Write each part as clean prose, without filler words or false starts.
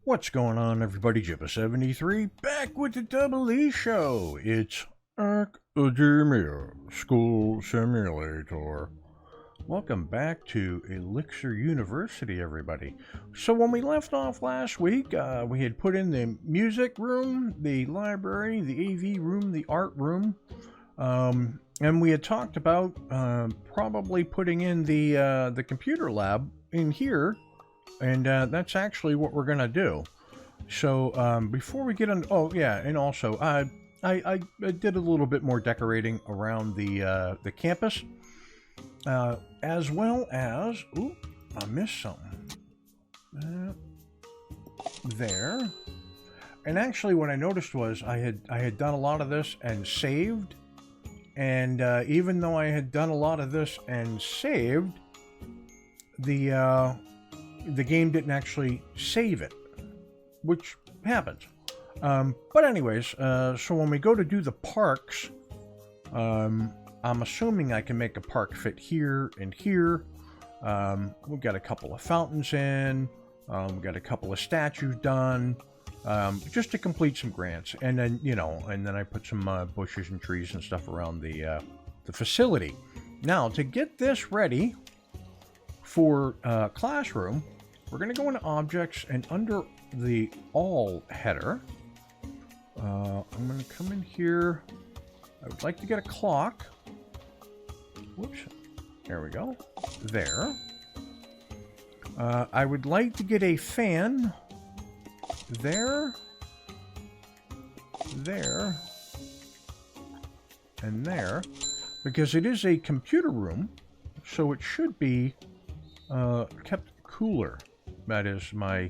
What's going on, everybody? Ep6 back with the DoubleEShow. It's Academia School Simulator. Welcome back to Elixir University, everybody. So when we left off last week, we had put in the music room, the library, the AV room, the art room, and we had talked about probably putting in the computer lab in here. And that's actually what we're gonna do. So before we get on, oh yeah, and also I did a little bit more decorating around the campus, as well as I missed something there. And actually, what I noticed was I had done a lot of this and saved, and even though I had done a lot of this and saved, the game didn't actually save it, which happens. But anyways, so when we go to do the parks, I'm assuming I can make a park fit here and here. We've got a couple of fountains in. We've got a couple of statues done, just to complete some grants. And then, and then I put some bushes and trees and stuff around the facility. Now, to get this ready for classroom, we're going to go into objects, and under the all header, I'm going to come in here. I would like to get a clock. Whoops. There we go. There. I would like to get a fan. There. There. And there. Because it is a computer room, so it should be kept cooler. That is my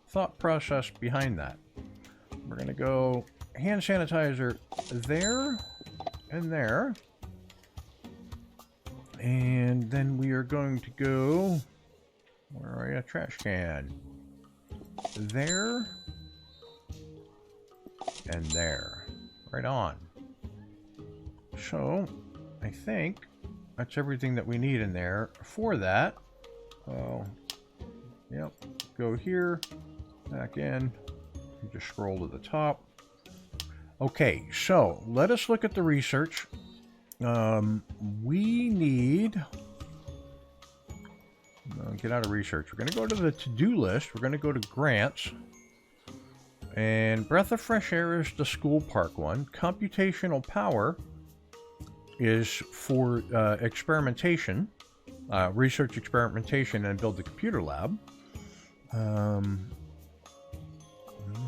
thought process behind that. We're going to go hand sanitizer there and there. And then we are going to go, where are you? Trash can. There and there. Right on. So, I think that's everything that we need in there for that. Oh, yep. Go here, back in, and just scroll to the top. Okay, so let us look at the research. We need... get out of research. We're going to go to the to-do list. We're going to go to grants. And Breath of Fresh Air is the school park one. Computational power is for experimentation. Research experimentation and build the computer lab.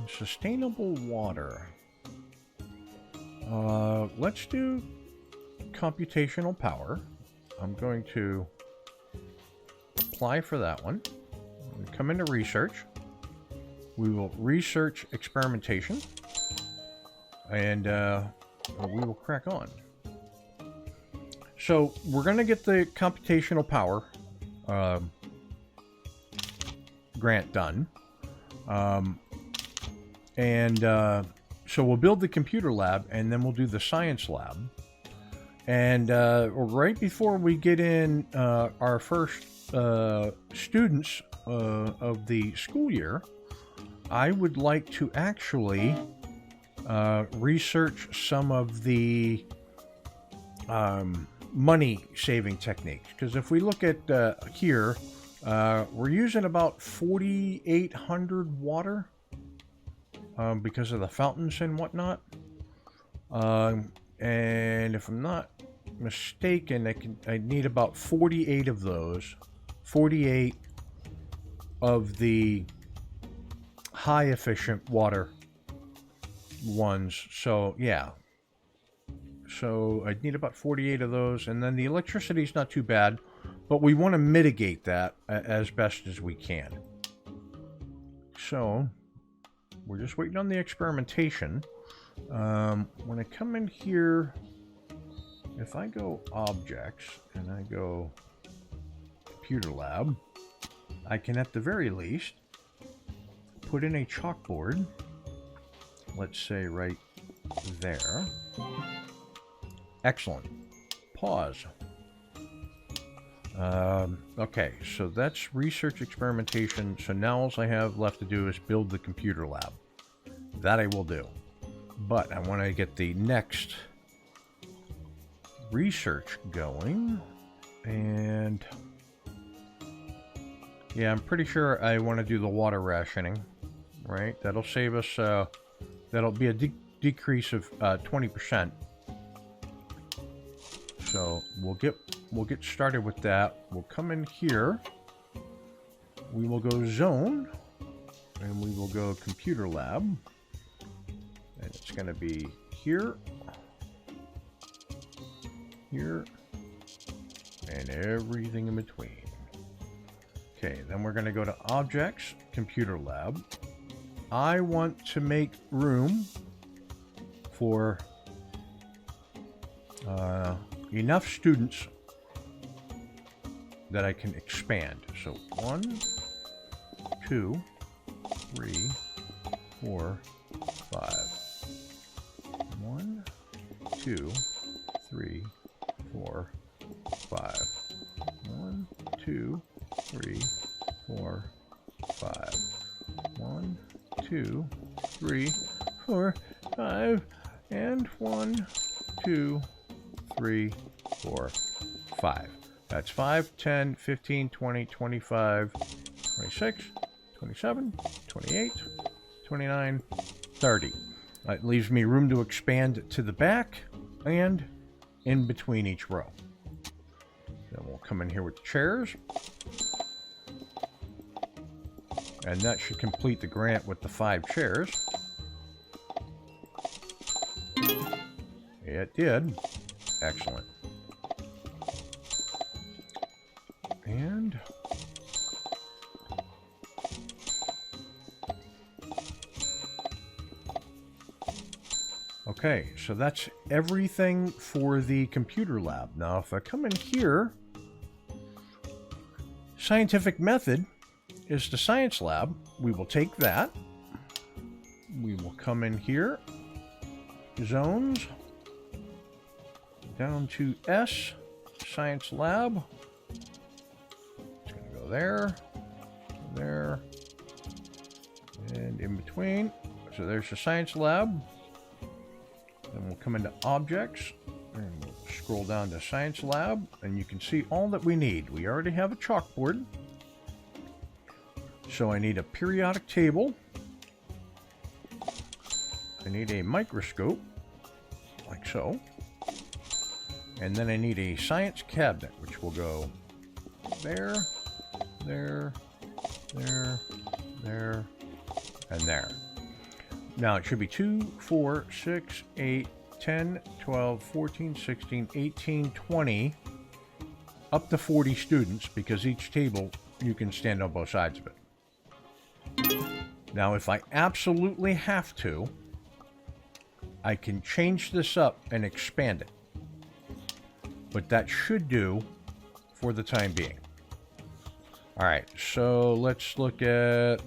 Sustainable water. Let's do computational power. I'm going to apply for that one. Come into research. We will research experimentation. And we will crack on. So we're going to get the computational power grant done. So we'll build the computer lab, and then we'll do the science lab. And right before we get in our first students of the school year, I would like to actually research some of the money-saving techniques. Because if we look at here, we're using about 4,800 water because of the fountains and whatnot. And if I'm not mistaken, I need about 48 of those. 48 of the high-efficient water ones. So, yeah. So I'd need about 48 of those, and then the electricity is not too bad, but we want to mitigate that as best as we can. So we're just waiting on the experimentation. When I come in here, if I go objects and I go computer lab, I can at the very least put in a chalkboard. Let's say right there. Excellent. Pause. Okay, so that's research experimentation. So now all I have left to do is build the computer lab. That I will do. But I want to get the next research going. And yeah, I'm pretty sure I want to do the water rationing, right? That'll save us, that'll be a decrease of 20%. So we'll get started with that. We'll come in here. We will go zone, and we will go computer lab. And it's going to be here, here, and everything in between. Okay, then we're going to go to objects, computer lab. I want to make room for enough students that I can expand. So 1, 2, 3, 4, 5. 1, 2, 3, 4, 5. 1, 2, 3, 4, 5. 1, 2, 3, 4, 5, and 1, 2, 3, 4, 5. That's 5, 10, 15, 20, 25, 26, 27, 28, 29, 30. That leaves me room to expand to the back and in between each row. Then we'll come in here with the chairs. And that should complete the grant with the 5 chairs. It did. Excellent. And okay, so that's everything for the computer lab. Now, if I come in here, scientific method is the science lab. We will take that. We will come in here, zones, down to S, science lab. It's going to go there, there, and in between. So there's the science lab. Then we'll come into objects and we'll scroll down to science lab, and you can see all that we need. We already have a chalkboard. So I need a periodic table. I need a microscope, like so. And then I need a science cabinet, which will go there, there, there, there, and there. Now it should be 2, 4, 6, 8, 10, 12, 14, 16, 18, 20, up to 40 students, because each table you can stand on both sides of it. Now, if I absolutely have to, I can change this up and expand it. But that should do for the time being. All right, so let's look at...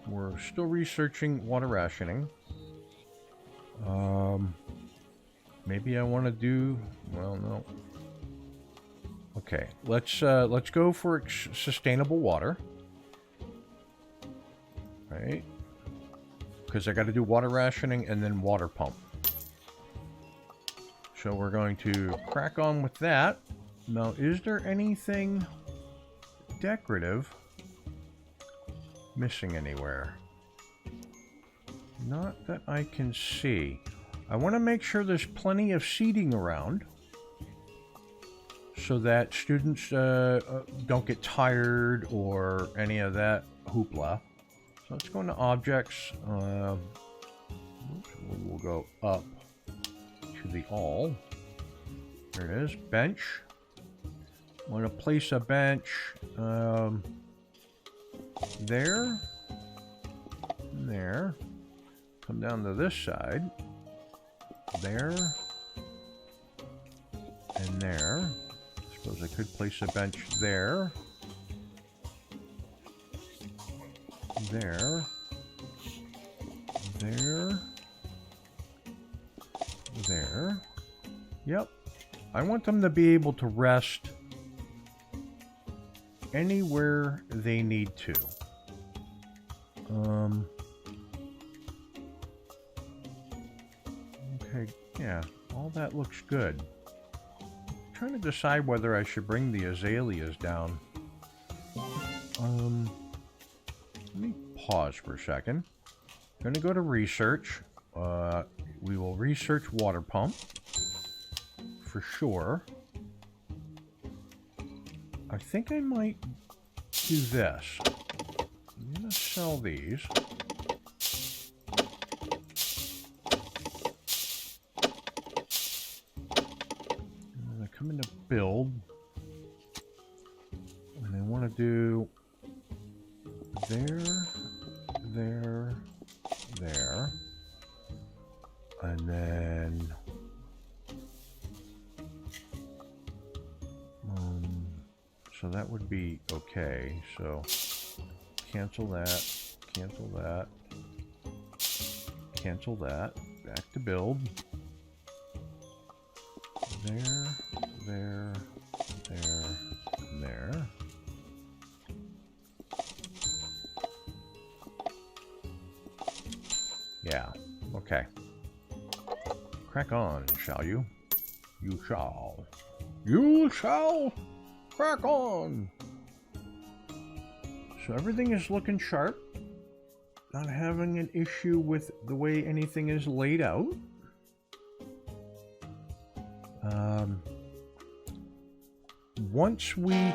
we're still researching water rationing. Maybe I want to do... well, no. Okay, let's go for sustainable water. Right? Because I got to do water rationing and then water pump. So we're going to crack on with that. Now, is there anything decorative missing anywhere? Not that I can see. I want to make sure there's plenty of seating around so that students don't get tired or any of that hoopla. So let's go into objects. We'll go up to the all. There it is, bench. I want to place a bench there, and there. Come down to this side, there, and there. I suppose I could place a bench there, there, there, there. Yep. I want them to be able to rest anywhere they need to. Okay, yeah, all that looks good. I'm trying to decide whether I should bring the azaleas down. Let me pause for a second. I'm going to go to research. We will research water pump for sure. I think I might do this. I'm going to sell these. I'm going to come into build. And I want to do there, there, there. And then so that would be okay. So cancel that, cancel that, cancel that, back to build. There, there, there, and there. Yeah, okay. Crack on, shall you? You shall. You shall crack on! So everything is looking sharp. Not having an issue with the way anything is laid out. Once we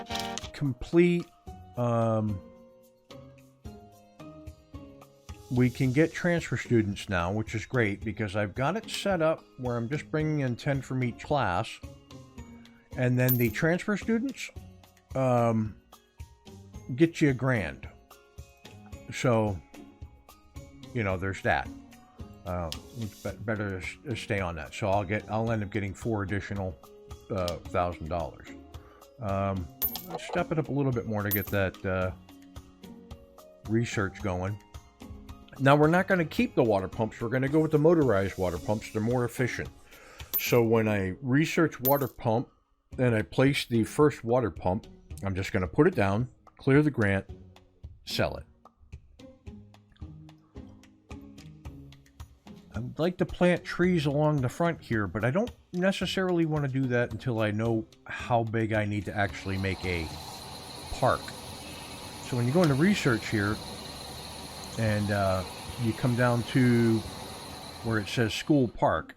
complete, we can get transfer students now, which is great because I've got it set up where I'm just bringing in 10 from each class. And then the transfer students get you $1,000. So, you know, there's that. It's better to stay on that. So I'll end up getting 4 additional $1,000. Let's step it up a little bit more to get that research going. Now we're not going to keep the water pumps. We're going to go with the motorized water pumps. They're more efficient. So when I research water pump and I place the first water pump, I'm just going to put it down, clear the grant, sell it. I'd like to plant trees along the front here, but I don't necessarily want to do that until I know how big I need to actually make a park. So when you go into research here, and you come down to where it says school park,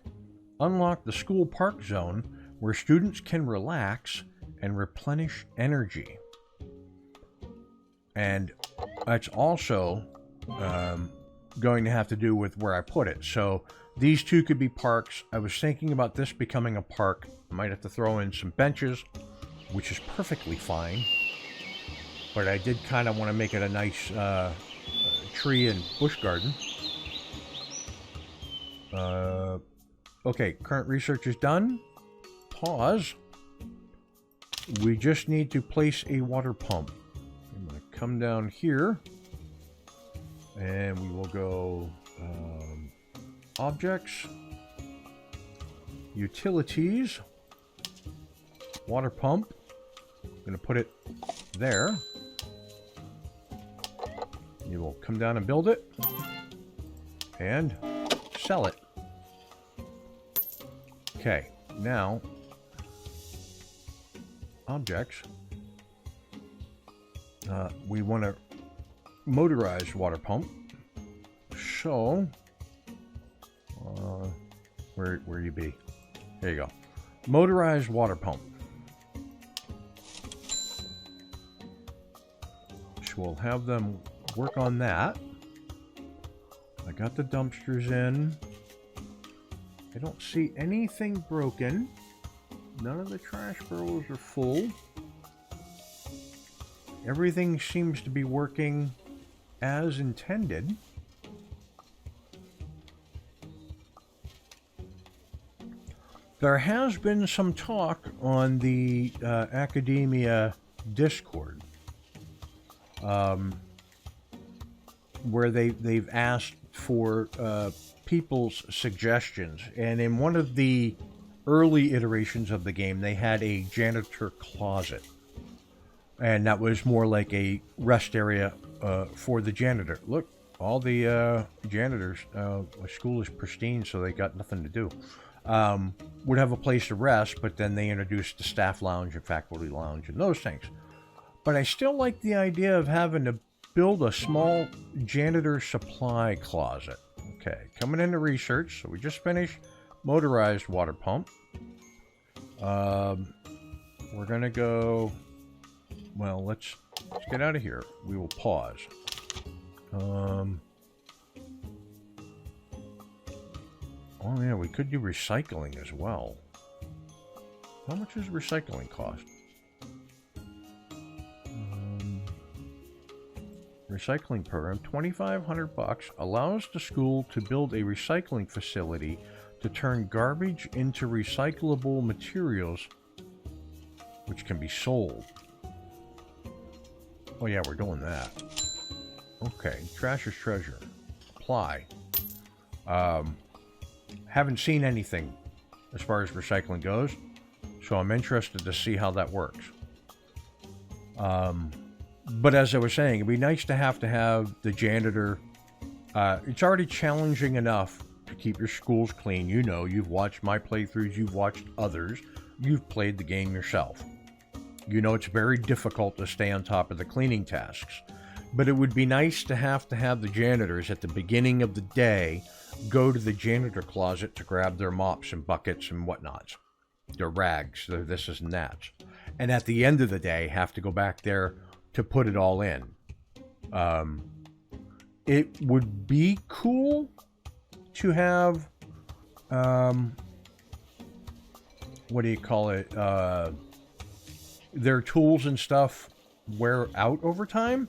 unlock the school park zone where students can relax and replenish energy. And that's also going to have to do with where I put it. So these two could be parks. I was thinking about this becoming a park. I might have to throw in some benches, which is perfectly fine. But I did kind of want to make it a nice tree and bush garden. Okay, current research is done. Pause. We just need to place a water pump. I'm going to come down here and we will go objects, utilities, water pump. I'm going to put it there. You will come down and build it and sell it. Okay, now objects. We want a motorized water pump. So, where you be? There you go. Motorized water pump. So we'll have them work on that. I got the dumpsters in. I don't see anything broken. None of the trash barrels are full. Everything seems to be working as intended. There has been some talk on the academia Discord where they've asked for people's suggestions, and in one of the early iterations of the game, they had a janitor closet, and that was more like a rest area for the janitor. Look, all the janitors, the school is pristine, so they got nothing to do. Would have a place to rest, but then they introduced the staff lounge and faculty lounge and those things. But I still like the idea of having to build a small janitor supply closet. Okay, coming into research, so we just finished motorized water pump. We're gonna go, well, let's get out of here. We will pause. Oh yeah, we could do recycling as well. How much does recycling cost? Recycling program, $2,500, allows the school to build a recycling facility to turn garbage into recyclable materials which can be sold. Oh yeah, we're doing that. Okay, trash is treasure. Apply. Haven't seen anything as far as recycling goes, so I'm interested to see how that works. But as I was saying, it'd be nice to have the janitor. It's already challenging enough to keep your schools clean. You know, you've watched my playthroughs, you've watched others, you've played the game yourself. You know it's very difficult to stay on top of the cleaning tasks. But it would be nice to have the janitors at the beginning of the day go to the janitor closet to grab their mops and buckets and whatnots, their rags, their this and that. And at the end of the day, have to go back there to put it all in. It would be cool to have, what do you call it? Their tools and stuff wear out over time.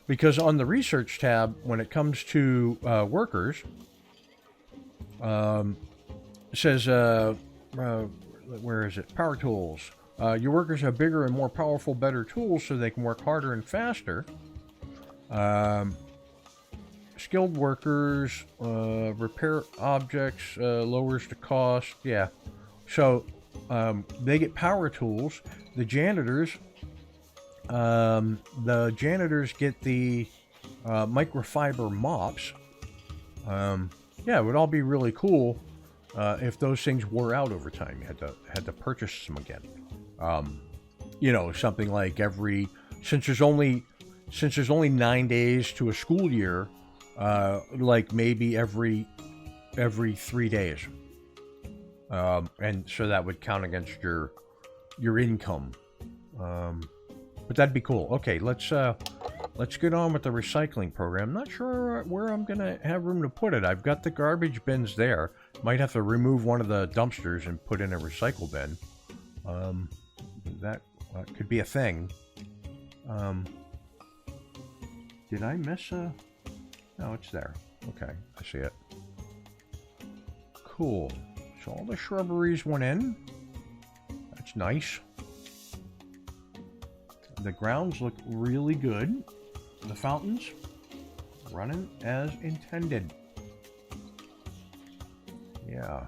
Because on the research tab, when it comes to workers, it says, where is it? Power tools. Your workers have bigger and more powerful, better tools so they can work harder and faster. Skilled workers, repair objects, lowers the cost. Yeah. So they get power tools. The janitors get the microfiber mops. Yeah, it would all be really cool if those things wore out over time. You had to purchase them again. You know, something like since there's only 9 days to a school year, like maybe every 3 days. And so that would count against your income. But that'd be cool. Okay, let's get on with the recycling program. Not sure where I'm gonna have room to put it. I've got the garbage bins there. Might have to remove one of the dumpsters and put in a recycle bin. That could be a thing. Did I miss a... No, it's there. Okay, I see it. Cool. So all the shrubberies went in. That's nice. The grounds look really good. The fountains running as intended. Yeah.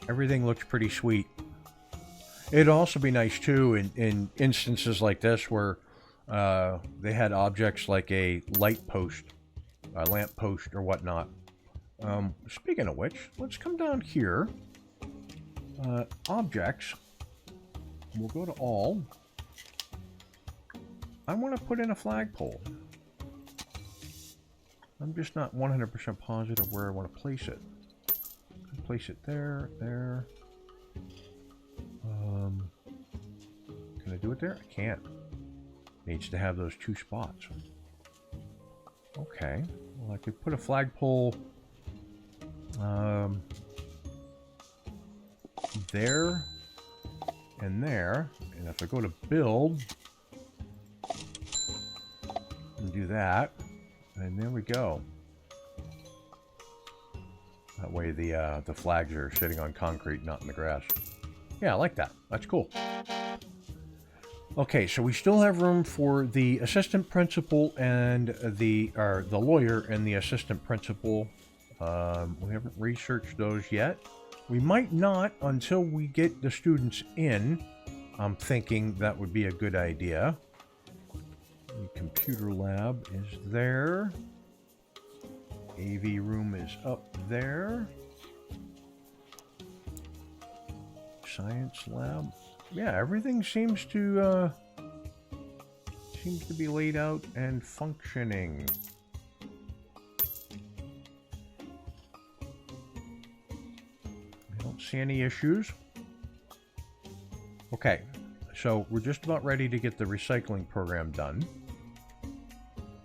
Everything looks pretty sweet. It'd also be nice too in instances like this where they had objects like a light post, a lamp post or whatnot. Speaking of which, let's come down here. Objects. We'll go to all. I want to put in a flagpole. I'm just not 100% positive where I want to place it. Place it there, there. Can I do it there? I can't. Needs to have those 2 spots. Okay. Well, I could put a flagpole there and there. And if I go to build and do that, and there we go. That way the flags are sitting on concrete, not in the grass. Yeah, I like that. That's cool. Okay, so we still have room for the assistant principal and the lawyer and the assistant principal. We haven't researched those yet. We might not until we get the students in. I'm thinking that would be a good idea. The computer lab is there. AV room is up there. Science lab. Yeah, everything seems to be laid out and functioning. I don't see any issues. Okay, so we're just about ready to get the recycling program done.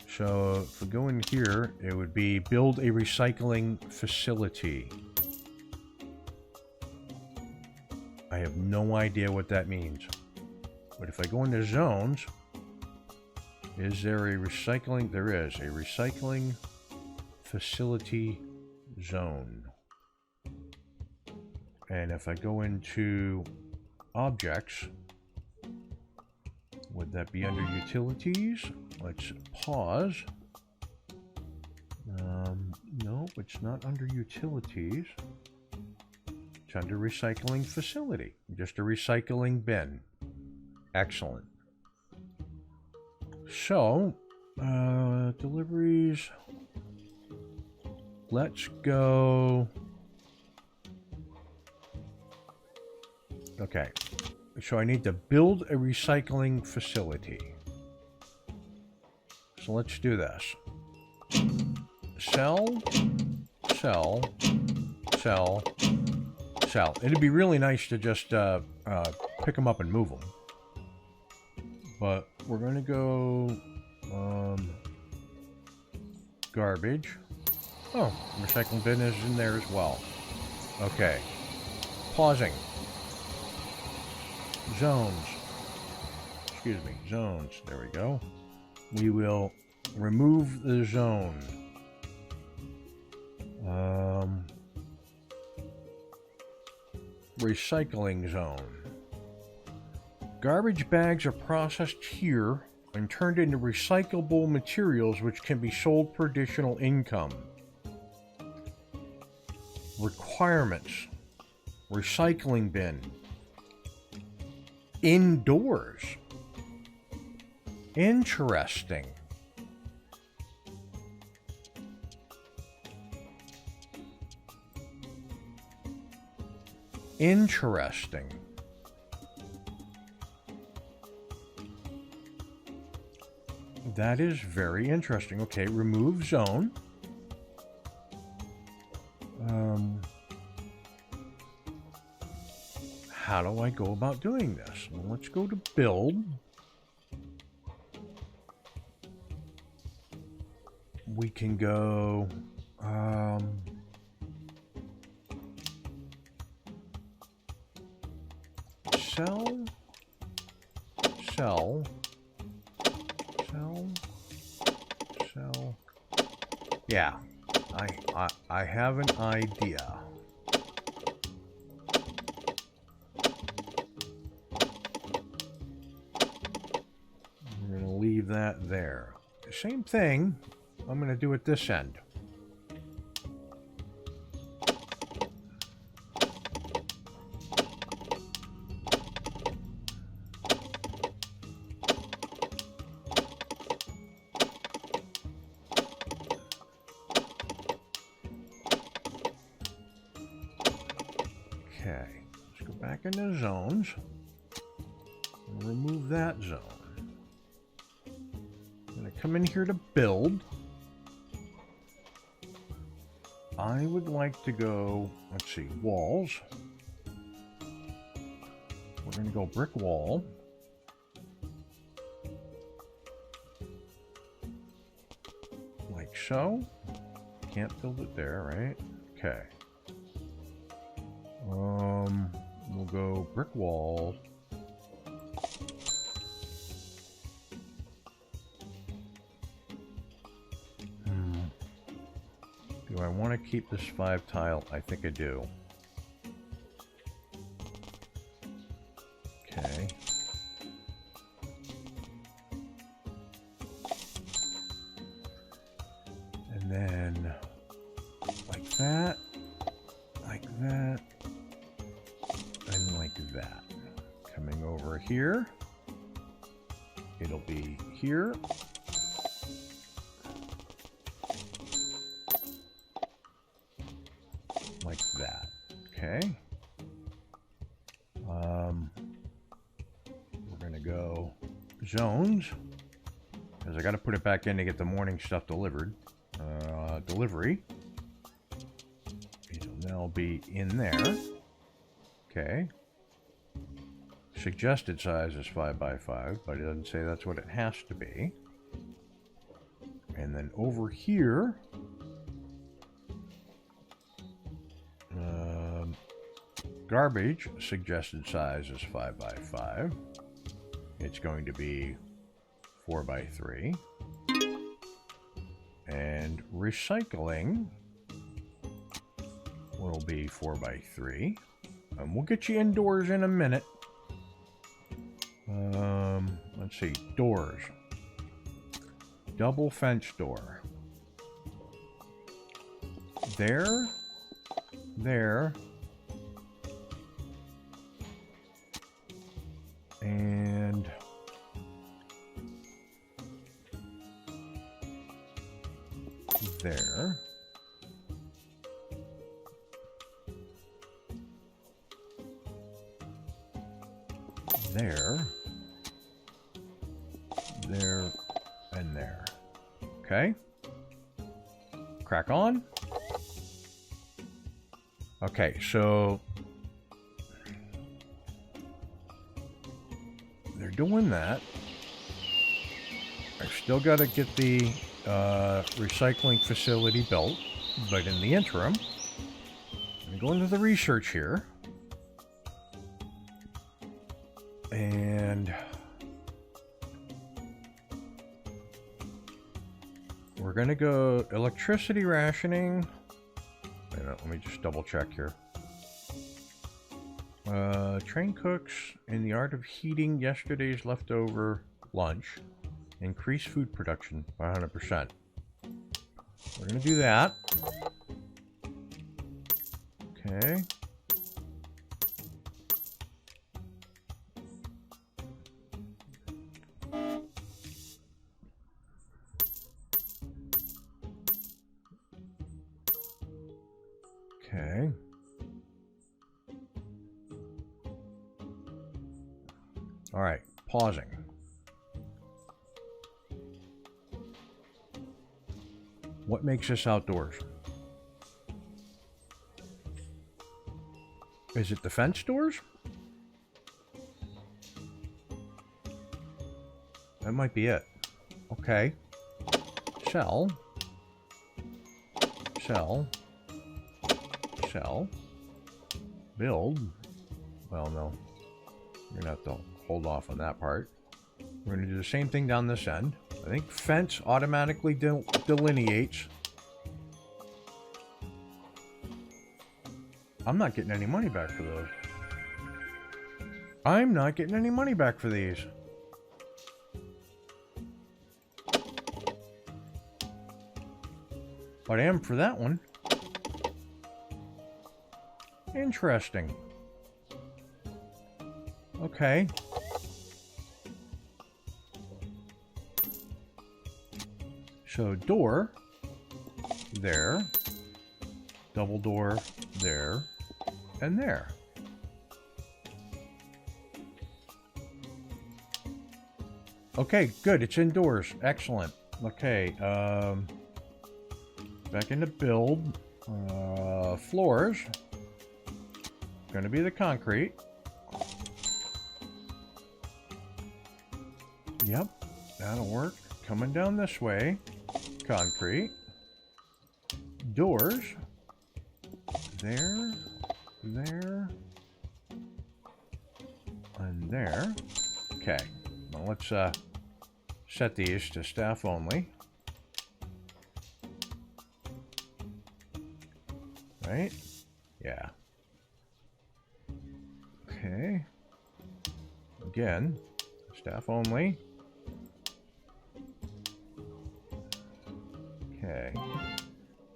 So if we go in here, it would be build a recycling facility. I have no idea what that means. But if I go into zones, is there a recycling? There is a recycling facility zone. And if I go into objects, would that be under utilities? Let's pause. No, it's not under utilities. It's under recycling facility. Just a recycling bin. Excellent. So, deliveries. Let's go. Okay. So I need to build a recycling facility. So let's do this. Sell, sell, sell, sell. It'd be really nice to just pick them up and move them. But we're going to go garbage. Oh, recycling bin is in there as well. Okay. Pausing. Zones. Excuse me. Zones. There we go. We will remove the zone. Recycling zone. Garbage bags are processed here and turned into recyclable materials which can be sold for additional income. Requirements. Recycling bin. Indoors. Interesting. Interesting. That is very interesting. Okay, remove zone. How do I go about doing this? Well, let's go to build. We can go sell, sell, sell, sell. Yeah, I have an idea. We're gonna leave that there. Same thing. I'm going to do at this end. Okay, let's go back into zones and remove that zone. I'm going to come in here to build. I would like to go, let's see, walls. We're going to go brick wall. Like so. Can't build it there, right? Okay. We'll go brick wall. Do I want to keep this 5 tile? I think I do. Okay. here. It'll be here. Like that. Okay. We're going to go zones. Because I got to put it back in to get the morning stuff delivered. Delivery. It'll now be in there. Okay. Suggested size is 5 by 5, but it doesn't say that's what it has to be. And then over here, garbage suggested size is 5 by 5. It's going to be 4 by 3. And recycling will be 4 by 3. And we'll get you indoors in a minute. Let's see, doors. Double fence door. There. And there. There. There and there. Okay. Crack on. Okay, so they're doing that. I've still got to get the recycling facility built, but in the interim, I'm going to the research here. And we're going to go electricity rationing. Wait a minute, let me just double check here. Train cooks in the art of heating yesterday's leftover lunch. Increase food production by 100%. We're going to do that. Okay. Okay. All right, pausing. What makes this outdoors? Is it the fence doors? That might be it. Okay. Sell. Sell. Sell. Build. Well, no. You're going to have to hold off on that part. We're going to do the same thing down this end. I think fence automatically delineates. I'm not getting any money back for those. I'm not getting any money back for these. But I am for that one. Interesting. Okay. So door, there, double door, there, and there. Okay, good. It's indoors. Excellent. Okay. Back into build. Floors. Going to be the concrete. Yep, that'll work. Coming down this way. Concrete. Doors. There. There. And there. Okay. Now let's set these to staff only. Right? Yeah. Okay. Again, staff only. Okay.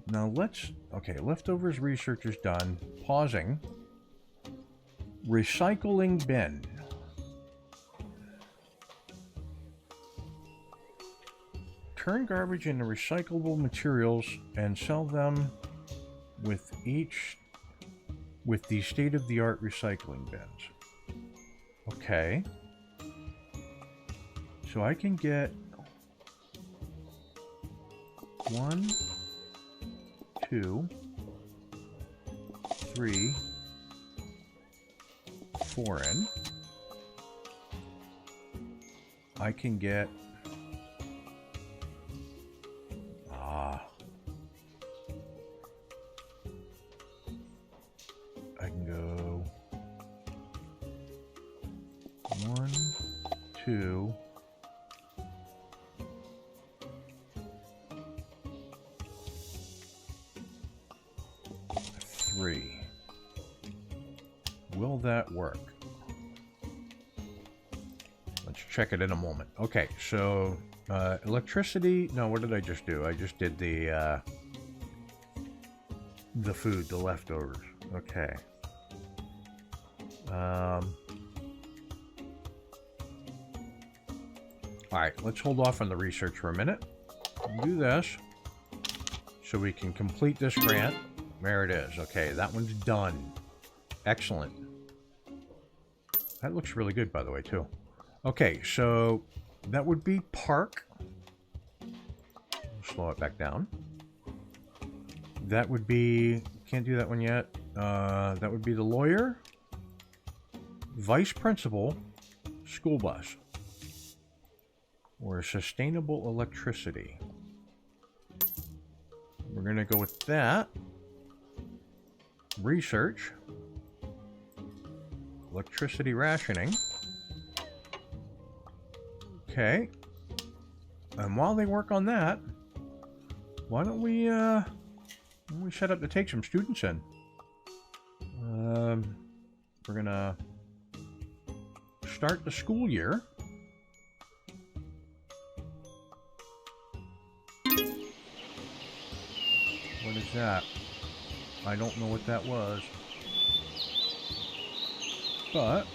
Now let's... Okay, leftovers research is done. Pausing. Recycling bin. turn garbage into recyclable materials and sell them with the state-of-the-art recycling bins. Okay. So I can get 1, 2, 3, 4 in. I can get I can go 1, 2, 3. Will that work? Let's check it in a moment. Okay, so electricity. No, what did I just do? I just did the food, the leftovers. Okay. All right, let's hold off on the research for a minute. Do this so we can complete this grant. There it is. Okay, that one's done. Excellent. That looks really good, by the way, too. Okay, so that would be park. Slow it back down. That would be... Can't do that one yet. That would be the lawyer. Vice principal. School bus. Or sustainable electricity. We're going to go with that. Research. Electricity rationing. Okay. And while they work on that, why don't we set up to take some students in? We're gonna start the school year. What is that? I don't know what that was. But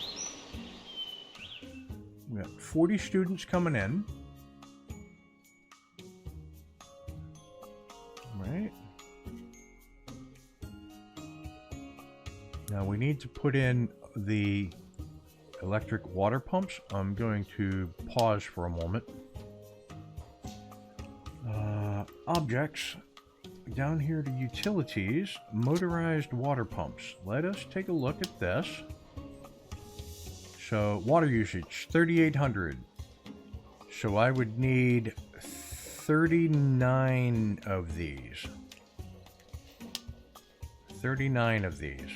we got 40 students coming in. Right. Now we need to put in the electric water pumps. I'm going to pause for a moment. Objects. Down here to utilities, motorized water pumps. Let us take a look at this. So water usage, 3,800. So I would need 39 of these. 39 of these.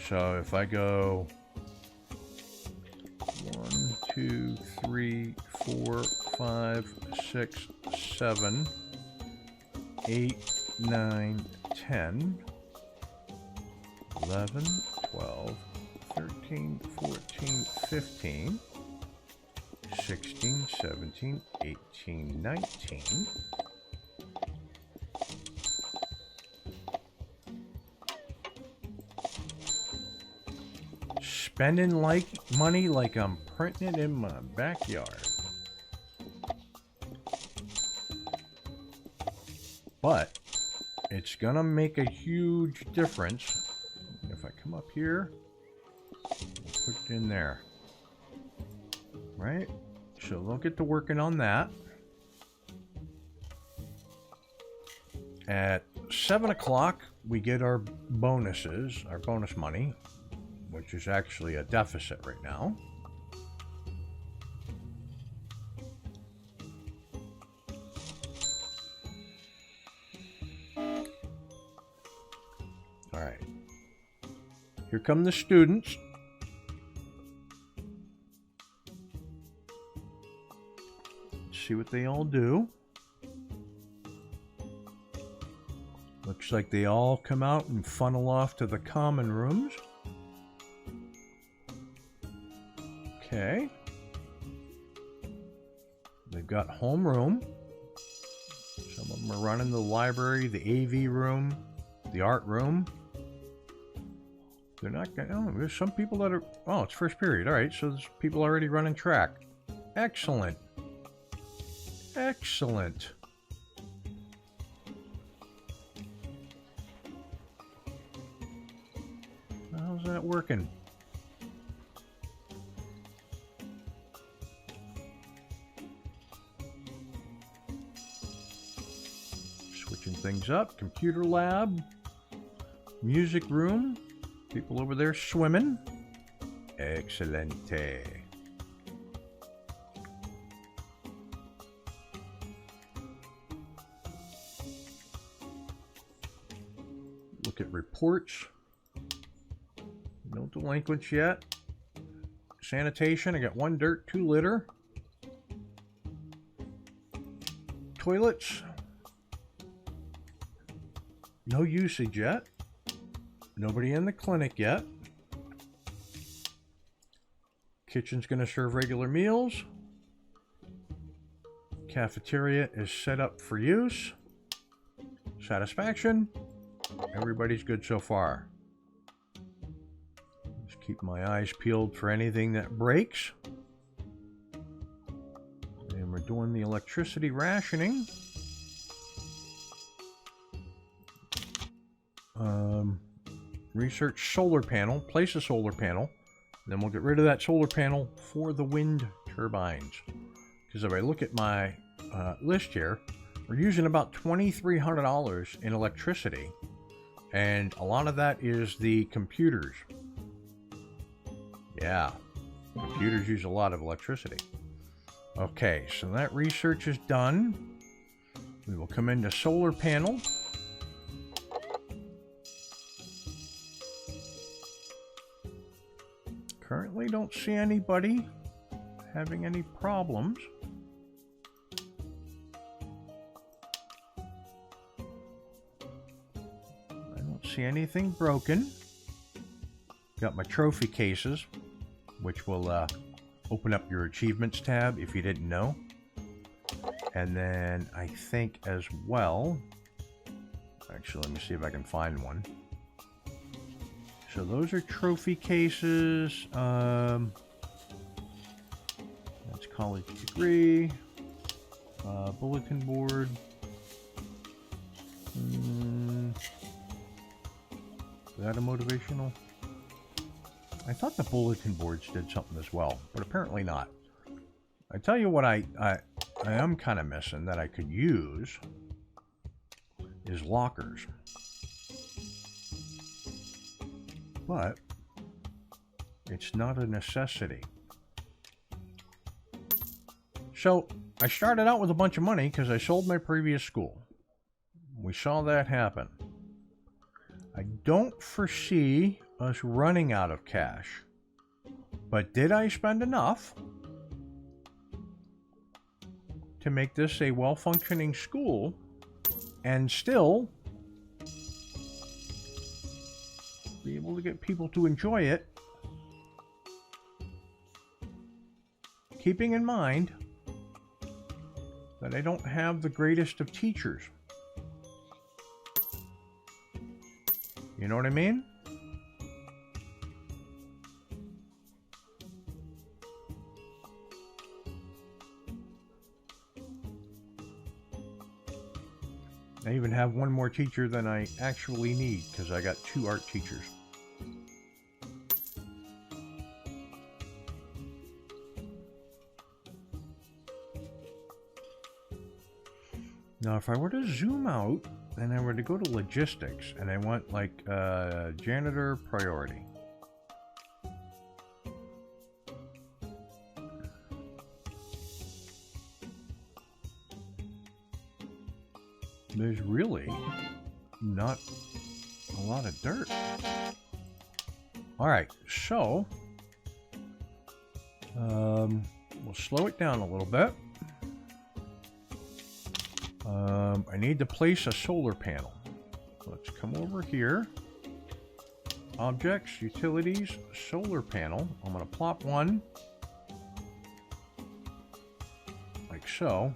So if I go 1, 2, 3, 4, 5, 6, 7, 8, 9, 10, 11, 12, 13, 14, 15, 16, 17, 18, 19. Spending money like I'm printing it in my backyard. But it's gonna make a huge difference. If I come up here, put it in there. Right? So they'll get to working on that. At 7 o'clock, we get our bonuses, our bonus money, which is actually a deficit right now. All right. Here come the students. Let's see what they all do. Looks like they all come out and funnel off to the common rooms. Okay. They've got homeroom. Some of them are running the library, the AV room, the art room. They're not going. Oh, there's some people that are. Oh, it's first period. All right, so there's people already running track. Excellent. Excellent. How's that working? Switching things up. Computer lab. Music room. People over there swimming. Excelente. Look at reports. No delinquents yet. Sanitation, I got 1 dirt, 2 litter. Toilets. No usage yet. Nobody in the clinic yet. Kitchen's going to serve regular meals. Cafeteria is set up for use. Satisfaction. Everybody's good so far. Just keep my eyes peeled for anything that breaks. And we're doing the electricity rationing. Research solar panel. Place a solar panel. Then we'll get rid of that solar panel for the wind turbines. Because if I look at my list here, we're using about $2,300 in electricity. And a lot of that is the computers. Yeah, computers use a lot of electricity. Okay, so that research is done. We will come into solar panel. Currently don't see anybody having any problems. I don't see anything broken. Got my trophy cases, which will open up your achievements tab if you didn't know. And then I think as well, actually let me see if I can find one. So those are trophy cases. That's college degree. Bulletin board. Is that a motivational? I thought the bulletin boards did something as well, but apparently not. I tell you what I am kind of missing that I could use is lockers. But it's not a necessity. So I started out with a bunch of money because I sold my previous school. We saw that happen. I don't foresee us running out of cash. But did I spend enough to make this a well-functioning school and still be able to get people to enjoy it, keeping in mind that I don't have the greatest of teachers? You know what I mean? I even have one more teacher than I actually need because I got 2 art teachers. Now, if I were to zoom out, and I were to go to logistics, and I want like janitor priority. There's really not a lot of dirt. All right, so we'll slow it down a little bit. I need to place a solar panel. Let's come over here. Objects, utilities, solar panel. I'm going to plop one. Like so.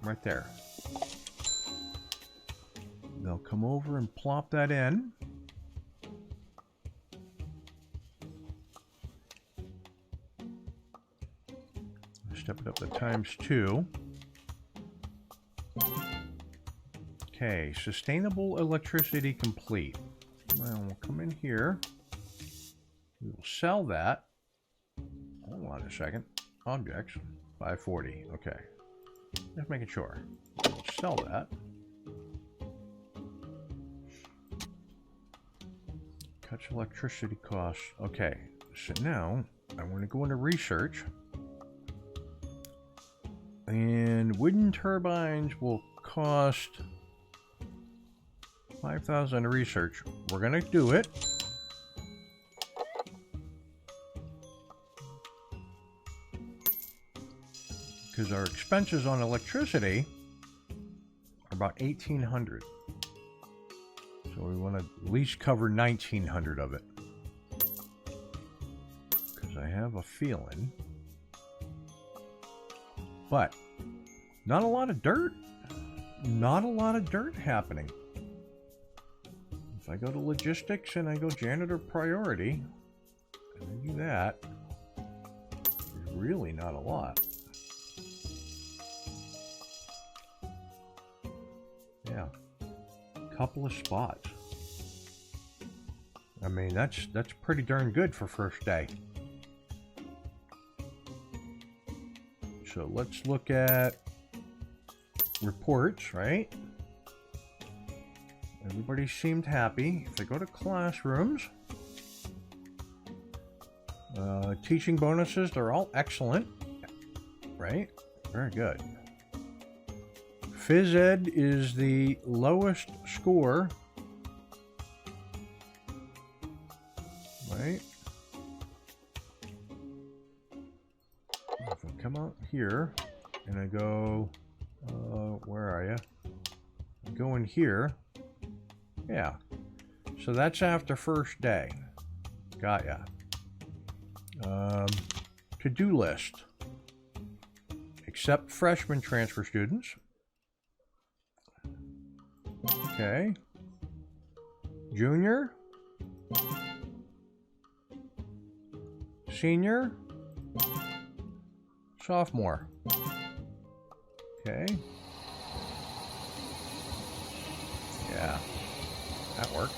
Right there. They'll come over and plop that in. Step it up to ×2. Okay, sustainable electricity complete. Well, we'll come in here. We will sell that. Hold on a second. Objects, 540. Okay. Just making sure. We'll sell that. Cuts electricity costs. Okay. So now I want to go into research. And wooden turbines will cost 5,000 to research. We're going to do it. Because our expenses on electricity are about 1,800. So we want to at least cover 1,900 of it. Because I have a feeling. But not a lot of dirt. Not a lot of dirt happening. If I go to logistics and I go janitor priority, and I do that, there's really not a lot. Yeah, couple of spots. I mean, that's pretty darn good for first day. So let's look at reports, right? Everybody seemed happy. If I go to classrooms, teaching bonuses, they're all excellent, right? Very good. Phys Ed is the lowest score, right? If I come out here and I go, where are you? I go in here. Yeah. So that's after first day. Got ya. To-do list. Accept freshman transfer students. Okay. Junior. Senior. Sophomore. Okay. Yeah. That works.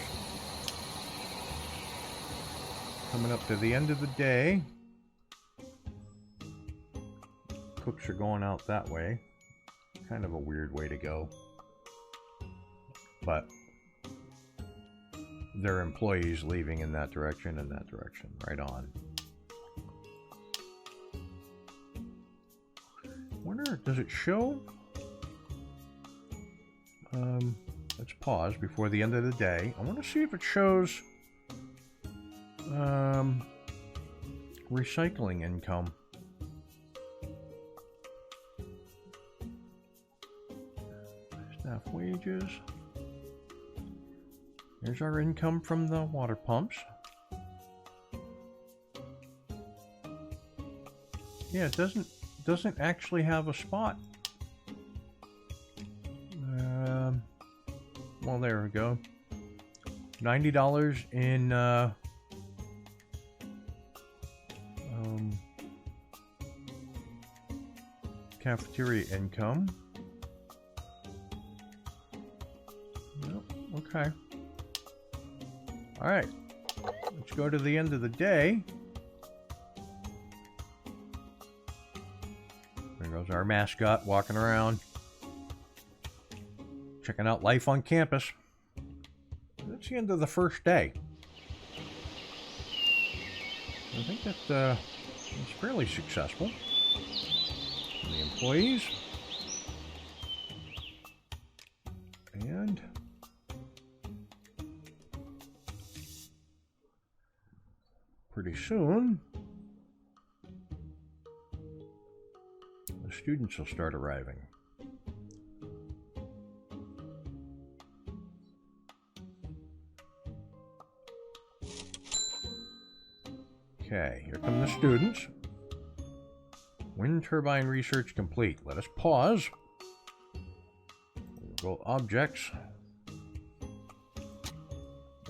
Coming up to the end of the day. Cooks are going out that way. Kind of a weird way to go. But their employees leaving in that direction and that direction. Right on. Wonder, does it show? Let's pause before the end of the day. I want to see if it shows recycling income. Staff wages. Here's our income from the water pumps. Yeah, it doesn't actually have a spot. Well, there we go. $90 in cafeteria income. Yep, okay. All right. Let's go to the end of the day. There goes our mascot walking around. Checking out life on campus. That's the end of the first day. I think that it's fairly successful. And the employees. And pretty soon, the students will start arriving. Okay, here come the students. Wind turbine research complete. Let us pause. We'll go objects.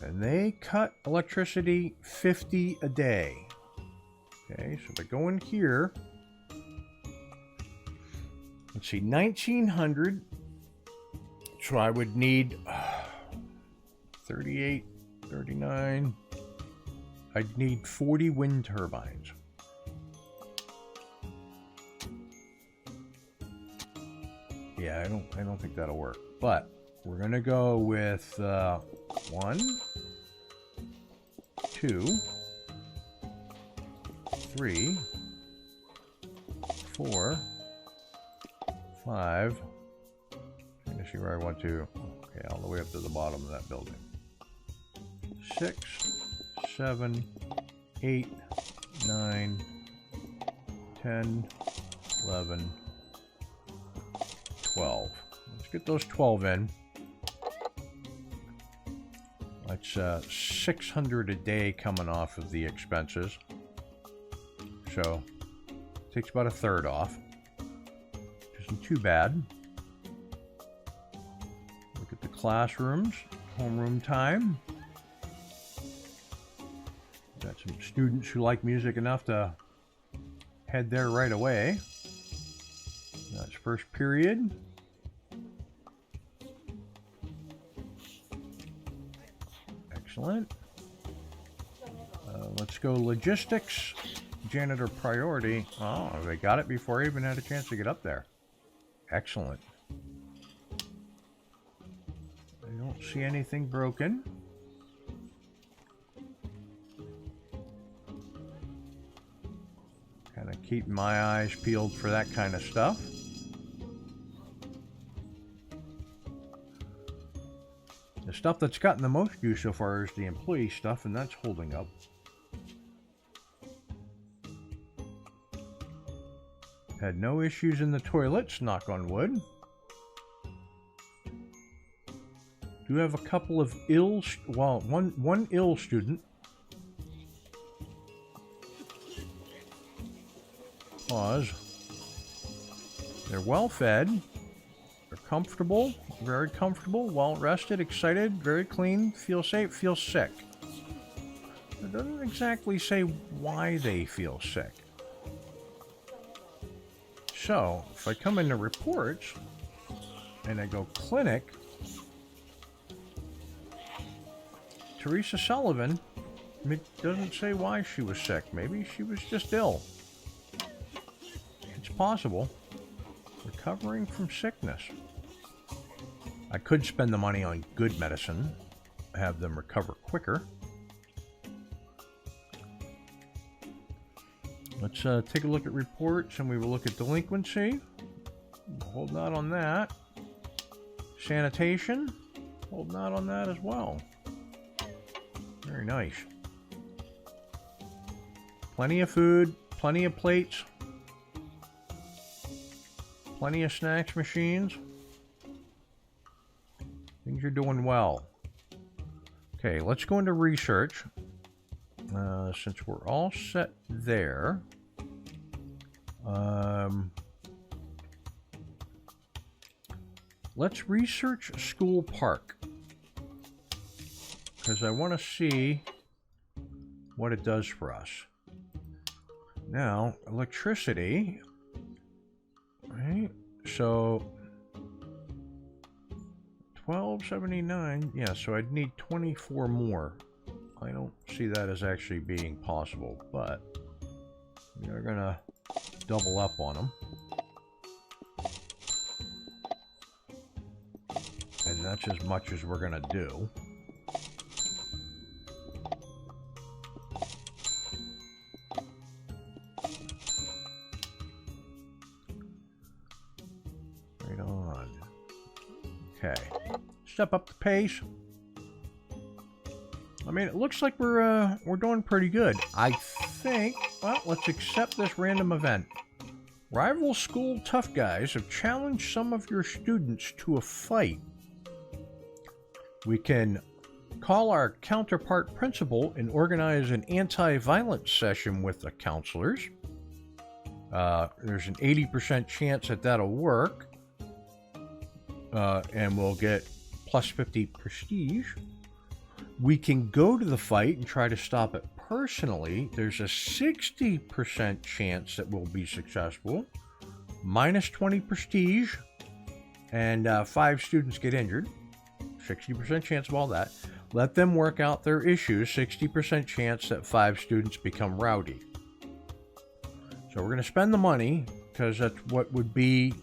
And they cut electricity 50 a day. Okay, so if I go in here, let's see, 1,900 So I would need 38, 39. I'd need 40 wind turbines. Yeah, I don't think that'll work. But we're gonna go with 1, 2, 3, 4, 5. Trying to see where I want to. Okay, all the way up to the bottom of that building. 6, 7, 8, 9, 10, 11, 12. Let's get those 12 in. That's 600 a day coming off of the expenses. So, takes about a third off. Isn't too bad. Look at the classrooms, homeroom time. Got some students who like music enough to head there right away. That's first period. Excellent. Let's go logistics. Janitor priority. Oh, they got it before I even had a chance to get up there. Excellent. I don't see anything broken. Kind of keeping my eyes peeled for that kind of stuff. The stuff that's gotten the most use so far is the employee stuff, and that's holding up. Had no issues in the toilets, knock on wood. Do have a couple of one ill student. Pause. They're well fed. They're comfortable, very comfortable, well rested, excited, very clean, feel safe, feel sick. It doesn't exactly say why they feel sick. So, if I come into reports, and I go clinic, Teresa Sullivan, it doesn't say why she was sick. Maybe she was just ill. It's possible. Recovering from sickness. I could spend the money on good medicine, have them recover quicker. Let's take a look at reports, and we will look at delinquency. Holding out on that. Sanitation. Holding out on that as well. Very nice. Plenty of food, plenty of plates, plenty of snacks machines. Things are doing well. Okay, let's go into research. Since we're all set there, let's research school park, because I want to see what it does for us. Now, electricity, right? So 1279, yeah, so I'd need 24 more. I don't see that as actually being possible, but we're gonna double up on them. And that's as much as we're gonna do. Right on. Okay. Step up the pace. I mean, it looks like we're doing pretty good. I think, well, let's accept this random event. Rival school tough guys have challenged some of your students to a fight. We can call our counterpart principal and organize an anti-violence session with the counselors. There's an 80% chance that that'll work. And we'll get plus 50 prestige. We can go to the fight and try to stop it personally. There's a 60% chance that we'll be successful. Minus 20 prestige. and 5 students get injured, 60% chance of all that. Let them work out their issues, 60% chance that 5 students become rowdy. So we're going to spend the money because that's what would be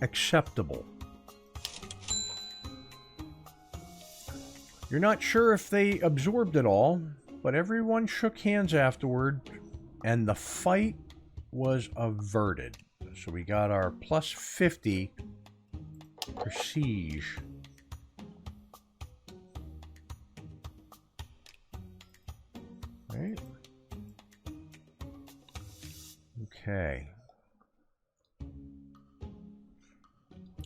acceptable. You're not sure if they absorbed it all, but everyone shook hands afterward, and the fight was averted. So we got our plus 50 prestige. Right? Okay.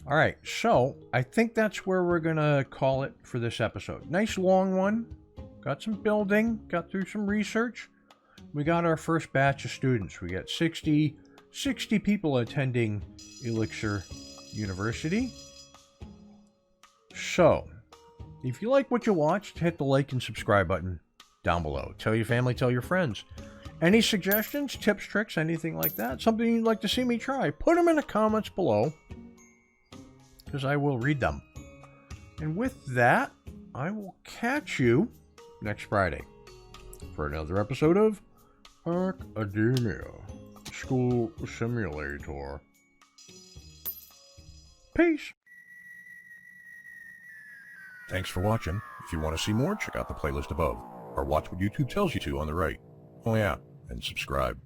All right, so I think that's where we're going to call it for this episode. Nice long one. Got some building, got through some research. We got our first batch of students. We got 60 people attending Elixir University. So, if you like what you watched, hit the like and subscribe button down below. Tell your family, tell your friends. Any suggestions, tips, tricks, anything like that? Something you'd like to see me try? Put them in the comments below, because I will read them. And with that, I will catch you next Friday for another episode of Academia School Simulator. Peace. Thanks for watching. If you want to see more, check out the playlist above, or watch what YouTube tells you to on the right. Oh yeah, and subscribe.